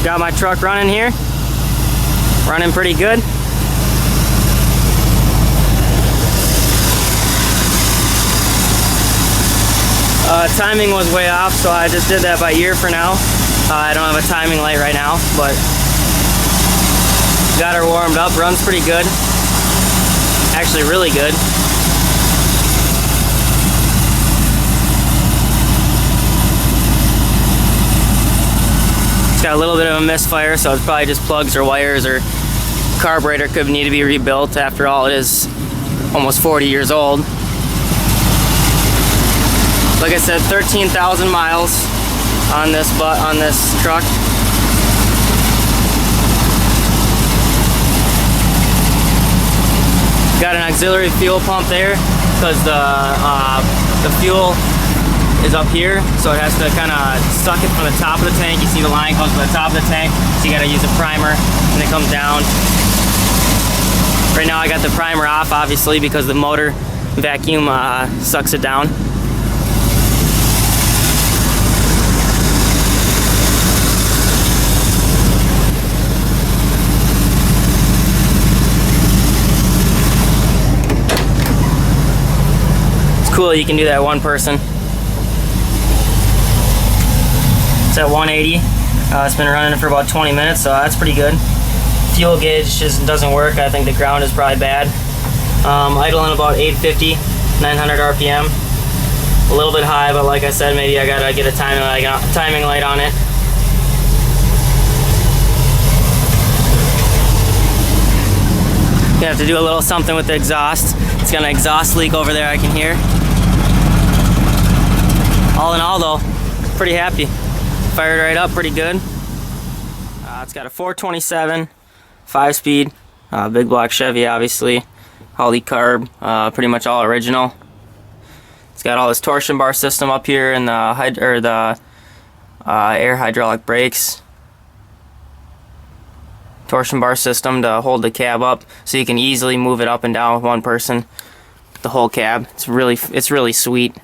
Got my truck running here. Running pretty good. Timing was way off, so I just did that by ear for now. I don't have a timing light right now, but got her warmed up. Runs pretty good. Actually, really good. It's got a little bit of a misfire, so it's probably just plugs or wires, or carburetor could need to be rebuilt. After all, it is almost 40 years old. Like I said, 13,000 miles on this truck. Got an auxiliary fuel pump there because the fuel is up here, so it has to kind of suck it from the top of the tank. You see the line goes from the top of the tank, so you got to use a primer, and it comes down. Right now I got the primer off, obviously, because the motor vacuum sucks it down. Cool, you can do that one person. It's at 180. It's been running for about 20 minutes, so that's pretty good. Fuel gauge just doesn't work. I think the ground is probably bad. Idling about 850, 900 RPM. A little bit high, but like I said, maybe I gotta get a timing light on it. You have to do a little something with the exhaust. It's got an exhaust leak over there I can hear. All in all though, pretty happy. Fired right up pretty good. It's got a 427, 5-speed, big block Chevy obviously. Holy carb, pretty much all original. It's got all this torsion bar system up here and the air hydraulic brakes. Torsion bar system to hold the cab up, so you can easily move it up and down with one person. The whole cab, it's really sweet.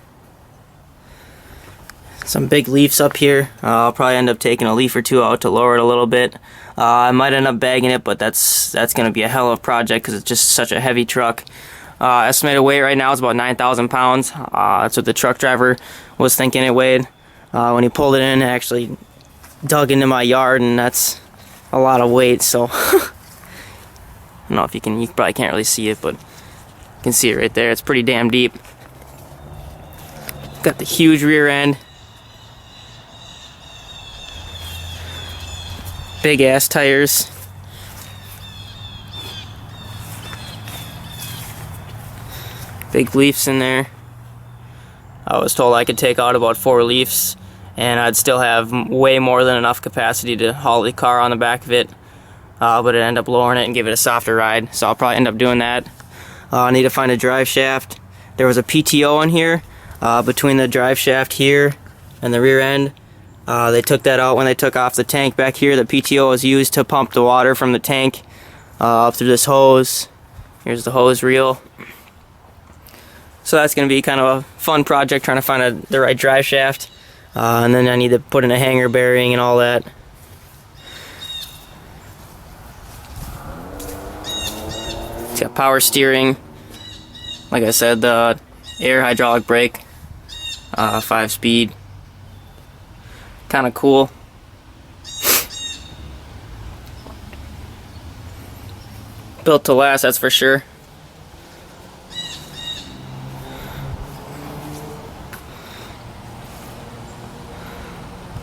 Some big leafs up here. I'll probably end up taking a leaf or two out to lower it a little bit. I might end up bagging it, but that's going to be a hell of a project because it's just such a heavy truck. Estimated weight right now is about 9,000 pounds. That's what the truck driver was thinking it weighed. When he pulled it in, it actually dug into my yard, and that's a lot of weight. So I don't know if you probably can't really see it, but you can see it right there. It's pretty damn deep. Got the huge rear end. Big ass tires. Big leafs in there. I was told I could take out about 4 leafs and I'd still have way more than enough capacity to haul the car on the back of it. But I'd end up lowering it and give it a softer ride, so I'll probably end up doing that. I need to find a drive shaft. There was a PTO in here between the drive shaft here and the rear end. They took that out when they took off the tank back here. The PTO was used to pump the water from the tank up through this hose. Here's the hose reel. So that's going to be kind of a fun project, trying to find the right drive shaft. And then I need to put in a hanger bearing and all that. It's got power steering. Like I said, the air hydraulic brake, 5-speed. Kind of cool. Built to last, that's for sure.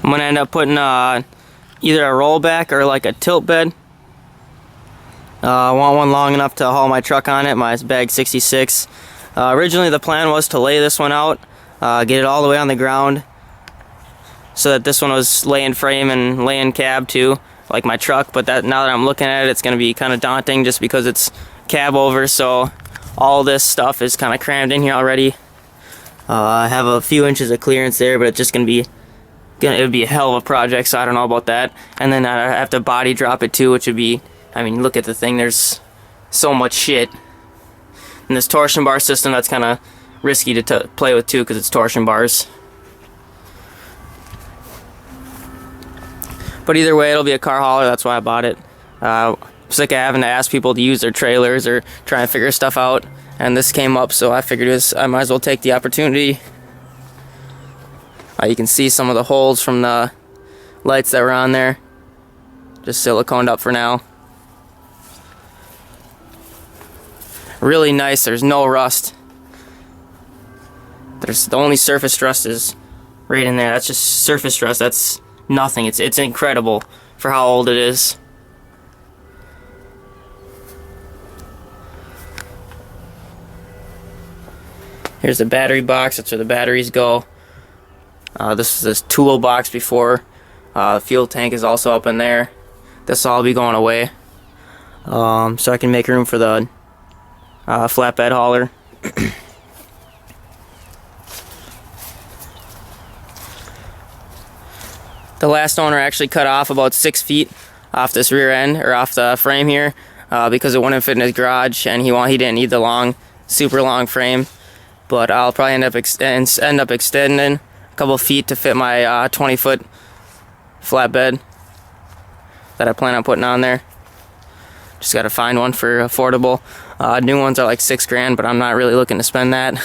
I'm gonna end up putting either a rollback or like a tilt bed. I want one long enough to haul my truck on it, my bag 66. Originally the plan was to lay this one out, get it all the way on the ground, so that this one was laying frame and laying cab too, like my truck. But now that I'm looking at it, it's going to be kind of daunting just because it's cab over, so all this stuff is kind of crammed in here already. I have a few inches of clearance there, but it's just going to be it would be a hell of a project, so I don't know about that. And then I have to body drop it too, which would be, I mean, look at the thing, there's so much shit. And this torsion bar system, that's kind of risky to play with too, because it's torsion bars. But either way, it'll be a car hauler. That's why I bought it. I'm sick of having to ask people to use their trailers or try and figure stuff out. And this came up, so I figured I might as well take the opportunity. You can see some of the holes from the lights that were on there. Just siliconed up for now. Really nice. There's no rust. The only surface rust is right in there. That's just surface rust. That's nothing. It's incredible for how old it is. Here's the battery box. That's where the batteries go. This is this toolbox before. The fuel tank is also up in there. This will all be going away. So I can make room for the flatbed hauler. The last owner actually cut off about 6 feet off this rear end, or off the frame here, because it wouldn't fit in his garage, and he didn't need the super long frame. But I'll probably end up extending a couple feet to fit my 20-foot flatbed that I plan on putting on there. Just got to find one for affordable. New ones are like $6 grand, but I'm not really looking to spend that.